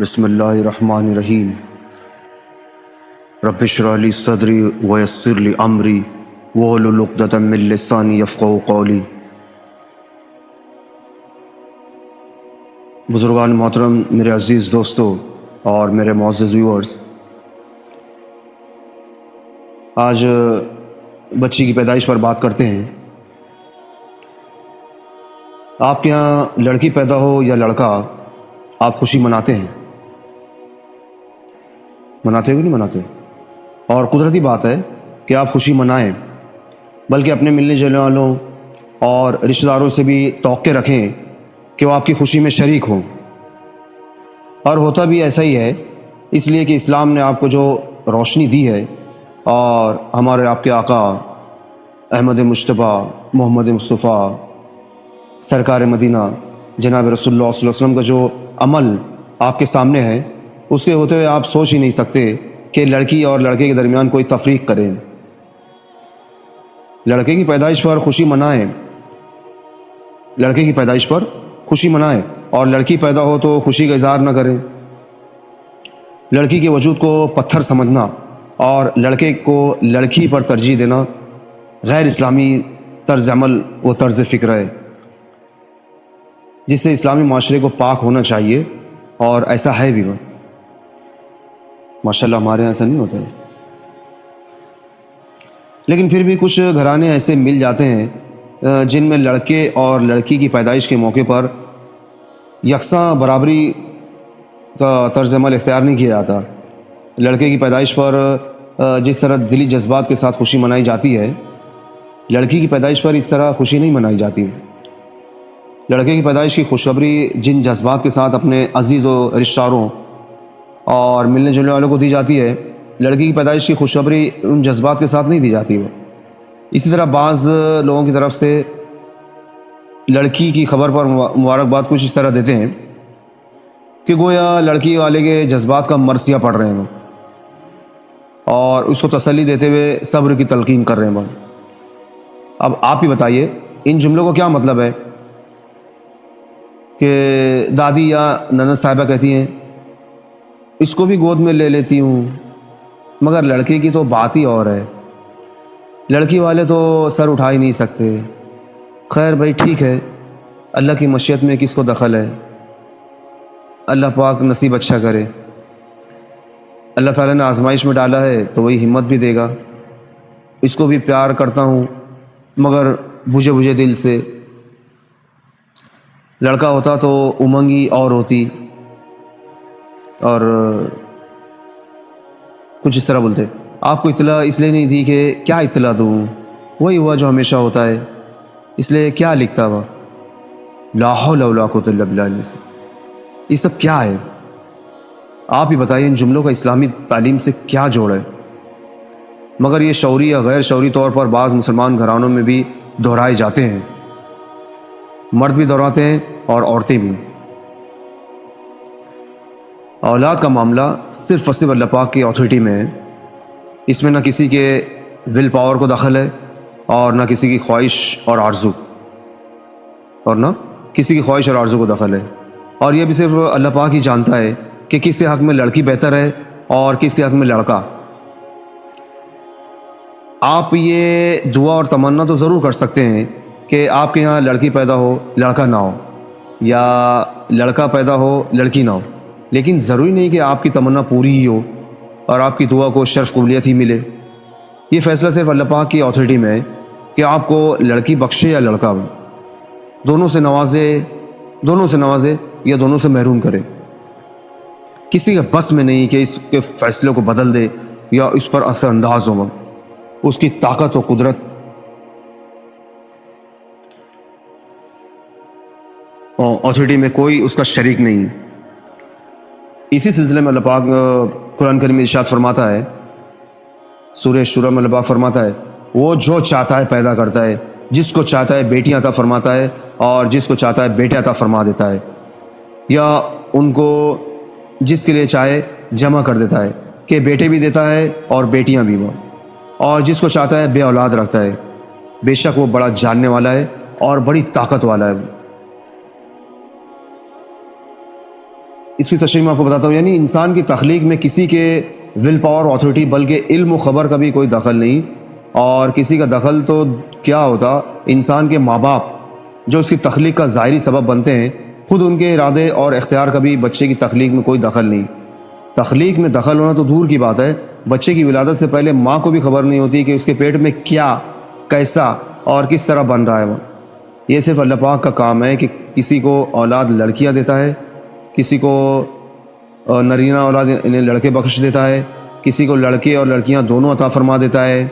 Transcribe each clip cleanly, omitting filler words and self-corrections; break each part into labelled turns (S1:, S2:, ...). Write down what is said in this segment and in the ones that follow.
S1: بسم اللہ الرحمن الرحیم رب اشرح لی صدری ویسر لی امری واحلل عقدۃ من لسانی یفقہوا قولی۔ بزرگان محترم، میرے عزیز دوستو اور میرے معزز ویورز، آج بچی کی پیدائش پر بات کرتے ہیں۔ آپ کے یہاں لڑکی پیدا ہو یا لڑکا، آپ خوشی مناتے ہیں؟ مناتے ہو کہ نہیں مناتے؟ اور قدرتی بات ہے کہ آپ خوشی منائیں، بلکہ اپنے ملنے جلنے والوں اور رشتہ داروں سے بھی توقع رکھیں کہ وہ آپ کی خوشی میں شریک ہوں۔ اور ہوتا بھی ایسا ہی ہے، اس لیے کہ اسلام نے آپ کو جو روشنی دی ہے، اور ہمارے آپ کے آقا احمد مجتبیٰ محمد مصطفیٰ سرکار مدینہ جناب رسول اللہ صلی اللہ علیہ وسلم کا جو عمل آپ کے سامنے ہے، اس کے ہوتے ہوئے آپ سوچ ہی نہیں سکتے کہ لڑکی اور لڑکے کے درمیان کوئی تفریق کریں۔ لڑکے کی پیدائش پر خوشی منائیں، لڑکے کی پیدائش پر خوشی منائیں، اور لڑکی پیدا ہو تو خوشی کا اظہار نہ کریں۔ لڑکی کے وجود کو پتھر سمجھنا اور لڑکے کو لڑکی پر ترجیح دینا غیر اسلامی طرز عمل و طرز فکر ہے، جس سے اسلامی معاشرے کو پاک ہونا چاہیے، اور ایسا ہے بھی۔ ماشاءاللہ ہمارے یہاں ایسا نہیں ہوتا ہے، لیکن پھر بھی کچھ گھرانے ایسے مل جاتے ہیں جن میں لڑکے اور لڑکی کی پیدائش کے موقع پر یکساں برابری کا طرز عمل اختیار نہیں کیا جاتا۔ لڑکے کی پیدائش پر جس طرح دلی جذبات کے ساتھ خوشی منائی جاتی ہے، لڑکی کی پیدائش پر اس طرح خوشی نہیں منائی جاتی۔ لڑکے کی پیدائش کی خوشخبری جن جذبات کے ساتھ اپنے عزیز و رشتہ داروں اور ملنے جلنے والوں کو دی جاتی ہے، لڑکی کی پیدائش کی خوشخبری ان جذبات کے ساتھ نہیں دی جاتی۔ وہ اسی طرح بعض لوگوں کی طرف سے لڑکی کی خبر پر مبارکباد کچھ اس طرح دیتے ہیں کہ گویا لڑکی والے کے جذبات کا مرثیہ پڑھ رہے ہیں، اور اس کو تسلی دیتے ہوئے صبر کی تلقین کر رہے ہیں۔ اب آپ ہی بتائیے، ان جملوں کو کیا مطلب ہے؟ کہ دادی یا نند صاحبہ کہتی ہیں اس کو بھی گود میں لے لیتی ہوں، مگر لڑکے کی تو بات ہی اور ہے، لڑکی والے تو سر اٹھا ہی نہیں سکتے۔ خیر بھائی، ٹھیک ہے، اللہ کی مشیت میں کس کو دخل ہے؟ اللہ پاک نصیب اچھا کرے۔ اللہ تعالیٰ نے آزمائش میں ڈالا ہے تو وہی ہمت بھی دے گا۔ اس کو بھی پیار کرتا ہوں، مگر بجھے بجھے دل سے۔ لڑکا ہوتا تو امنگی اور ہوتی، اور کچھ اس طرح بولتے، آپ کو اطلاع اس لیے نہیں دی کہ کیا اطلاع دوں، وہی ہوا جو ہمیشہ ہوتا ہے، اس لیے کیا لکھتا ہوا۔ لا حول ولا قوۃ الا باللہ سے یہ سب کیا ہے؟ آپ ہی بتائیے، ان جملوں کا اسلامی تعلیم سے کیا جوڑ ہے؟ مگر یہ شعوری یا غیر شعوری طور پر بعض مسلمان گھرانوں میں بھی دہرائے جاتے ہیں، مرد بھی دہراتے ہیں اور عورتیں بھی۔ اولاد کا معاملہ صرف اور صرف اللہ پاک کی اتھارٹی میں ہے، اس میں نہ کسی کے ول پاور کو دخل ہے، اور نہ کسی کی خواہش اور آرزو کو دخل ہے۔ اور یہ بھی صرف اللہ پاک ہی جانتا ہے کہ کس کے حق میں لڑکی بہتر ہے اور کس کے حق میں لڑکا۔ آپ یہ دعا اور تمنا تو ضرور کر سکتے ہیں کہ آپ کے یہاں لڑکی پیدا ہو لڑکا نہ ہو، یا لڑکا پیدا ہو لڑکی نہ ہو، لیکن ضروری نہیں کہ آپ کی تمنا پوری ہی ہو اور آپ کی دعا کو شرف قبولیت ہی ملے۔ یہ فیصلہ صرف اللہ پاک کی اتھارٹی میں ہے کہ آپ کو لڑکی بخشے یا لڑکا، دونوں سے نوازے یا دونوں سے محروم کرے۔ کسی کے بس میں نہیں کہ اس کے فیصلے کو بدل دے یا اس پر اثر انداز ہو۔ اس کی طاقت و قدرت اور اتھارٹی میں کوئی اس کا شریک نہیں۔ اسی سلسلے میں اللہ پاک قرآن کریم میں ارشاد فرماتا ہے، سورہ شورى میں اللہ پاک فرماتا ہے، وہ جو چاہتا ہے پیدا کرتا ہے، جس کو چاہتا ہے بیٹیاں عطا فرماتا ہے، اور جس کو چاہتا ہے بیٹے عطا فرما دیتا ہے، یا ان کو جس کے لیے چاہے جمع کر دیتا ہے کہ بیٹے بھی دیتا ہے اور بیٹیاں بھی، وہ اور جس کو چاہتا ہے بے اولاد رکھتا ہے۔ بے شک وہ بڑا جاننے والا ہے اور بڑی طاقت والا ہے۔ اس کی تشریح میں آپ کو بتاتا ہوں. یعنی انسان کی تخلیق میں کسی کے ول پاور اتھارٹی بلکہ علم و خبر کا بھی کوئی دخل نہیں. اور کسی کا دخل تو کیا ہوتا، انسان کے ماں باپ جو اس کی تخلیق کا ظاہری سبب بنتے ہیں، خود ان کے ارادے اور اختیار کا بھی بچے کی تخلیق میں کوئی دخل نہیں. تخلیق میں دخل ہونا تو دور کی بات ہے، بچے کی ولادت سے پہلے ماں کو بھی خبر نہیں ہوتی کہ اس کے پیٹ میں کیا، کیسا اور کس طرح بن رہا ہے. وہ یہ صرف اللہ پاک کا کام ہے کہ کسی کو اولاد لڑکیاں دیتا ہے، کسی کو نرینہ اولاد انہیں لڑکے بخش دیتا ہے، کسی کو لڑکے اور لڑکیاں دونوں عطا فرما دیتا ہے،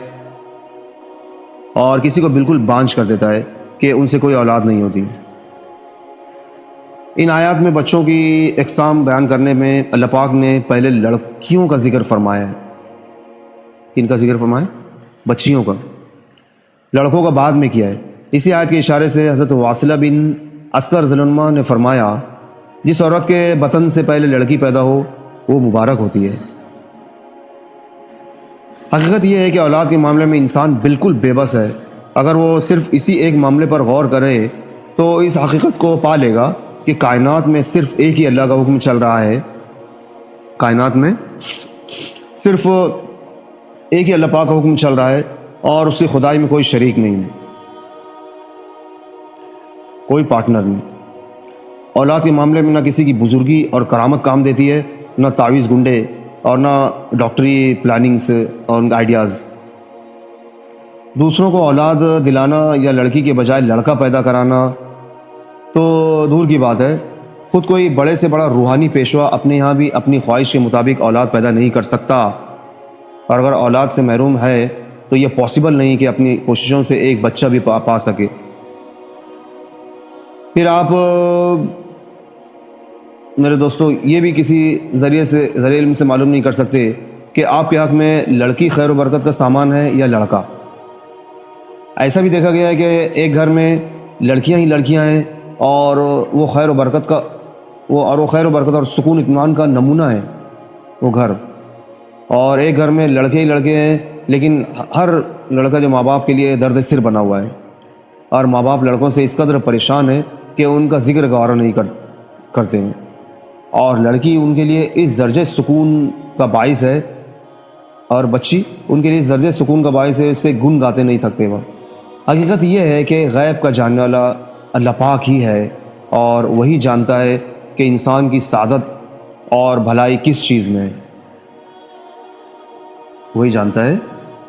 S1: اور کسی کو بالکل بانجھ کر دیتا ہے کہ ان سے کوئی اولاد نہیں ہوتی. ان آیات میں بچوں کی اقسام بیان کرنے میں اللہ پاک نے پہلے لڑکیوں کا ذکر فرمایا ہے. کن کا ذکر فرمایا؟ بچیوں کا. لڑکوں کا بعد میں کیا ہے. اسی آیت کے اشارے سے حضرت واصلہ بن عسکر رضی اللہ عنہ نے فرمایا، جس عورت کے بطن سے پہلے لڑکی پیدا ہو وہ مبارک ہوتی ہے. حقیقت یہ ہے کہ اولاد کے معاملے میں انسان بالکل بے بس ہے. اگر وہ صرف اسی ایک معاملے پر غور کرے تو اس حقیقت کو پا لے گا کہ کائنات میں صرف ایک ہی اللہ کا حکم چل رہا ہے. کائنات میں صرف ایک ہی اللہ پاک کا حکم چل رہا ہے اور اس کی خدائی میں کوئی شریک نہیں، کوئی پارٹنر نہیں. اولاد کے معاملے میں نہ کسی کی بزرگی اور کرامت کام دیتی ہے، نہ تعویذ گنڈے اور نہ ڈاکٹری پلاننگز اور آئیڈیاز. دوسروں کو اولاد دلانا یا لڑکی کے بجائے لڑکا پیدا کرانا تو دور کی بات ہے، خود کوئی بڑے سے بڑا روحانی پیشوا اپنے یہاں بھی اپنی خواہش کے مطابق اولاد پیدا نہیں کر سکتا. اور اگر اولاد سے محروم ہے تو یہ پاسبل نہیں کہ اپنی کوششوں سے ایک بچہ بھی پا سکے. پھر آپ میرے دوستو یہ بھی کسی ذریعے علم سے معلوم نہیں کر سکتے کہ آپ کے ہاتھ میں لڑکی خیر و برکت کا سامان ہے یا لڑکا. ایسا بھی دیکھا گیا ہے کہ ایک گھر میں لڑکیاں ہی لڑکیاں ہیں اور وہ خیر و برکت اور سکون اطمینان کا نمونہ ہے وہ گھر. اور ایک گھر میں لڑکے ہی لڑکے ہیں لیکن ہر لڑکا جو ماں باپ کے لیے درد سر بنا ہوا ہے، اور ماں باپ لڑکوں سے اس قدر پریشان ہیں کہ ان کا ذکر گوارا نہیں کرتے ہیں، اور لڑکی ان کے لیے اس درجے سکون کا باعث ہے اور بچی ان کے لیے اس درجے سکون کا باعث ہے، اس سے گن گاتے نہیں تھکتے. وہ حقیقت یہ ہے کہ غیب کا جاننے والا اللہ پاک ہی ہے، اور وہی جانتا ہے کہ انسان کی سعادت اور بھلائی کس چیز میں ہے. وہی جانتا ہے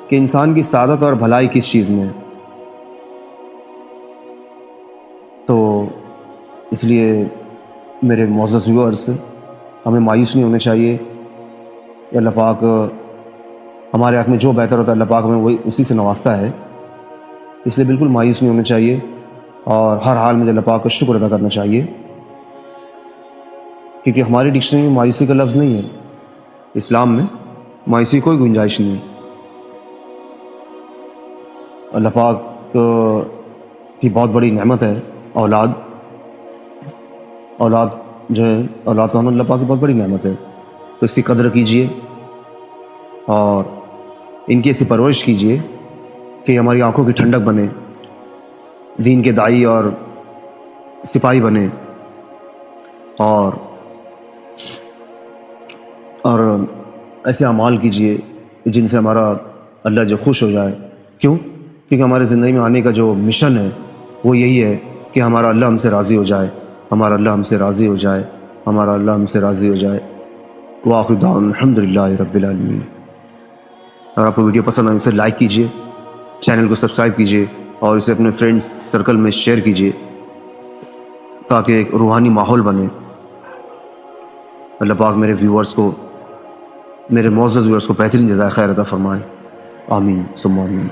S1: کہ انسان کی سعادت اور بھلائی کس چیز میں ہے. تو اس لیے میرے معزز ویورز، ہمیں مایوس نہیں ہونا چاہیے. اللہ پاک ہمارے حق میں جو بہتر ہوتا ہے اللہ پاک ہمیں وہی اسی سے نوازتا ہے، اس لیے بالکل مایوس نہیں ہونا چاہیے اور ہر حال میں اللہ پاک کا شکر ادا کرنا چاہیے، کیونکہ ہماری ڈکشنری میں مایوسی کا لفظ نہیں ہے. اسلام میں مایوسی کوئی گنجائش نہیں ہے. اللہ پاک کی بہت بڑی نعمت ہے اولاد جو ہے، اولاد کا ہونا اللہ پاک کی بہت بڑی نعمت ہے. تو اس کی قدر کیجئے اور ان کی ایسی پرورش کیجئے کہ ہماری آنکھوں کی ٹھنڈک بنے، دین کے داعی اور سپاہی بنے، اور ایسے اعمال کیجئے جن سے ہمارا اللہ جو خوش ہو جائے. کیوں؟ کیونکہ ہمارے زندگی میں آنے کا جو مشن ہے وہ یہی ہے کہ ہمارا اللہ ہم سے راضی ہو جائے، ہمارا اللہ ہم سے راضی ہو جائے، ہمارا اللہ ہم سے راضی ہو جائے. وآخر دعوانا الحمدللہ رب العالمین. اگر آپ کو ویڈیو پسند آئے اسے لائک کیجئے، چینل کو سبسکرائب کیجئے اور اسے اپنے فرینڈز سرکل میں شیئر کیجئے تاکہ ایک روحانی ماحول بنے. اللہ پاک میرے معزز ویورز کو بہترین جزائے خیر عطا فرمائے. آمین ثم آمین.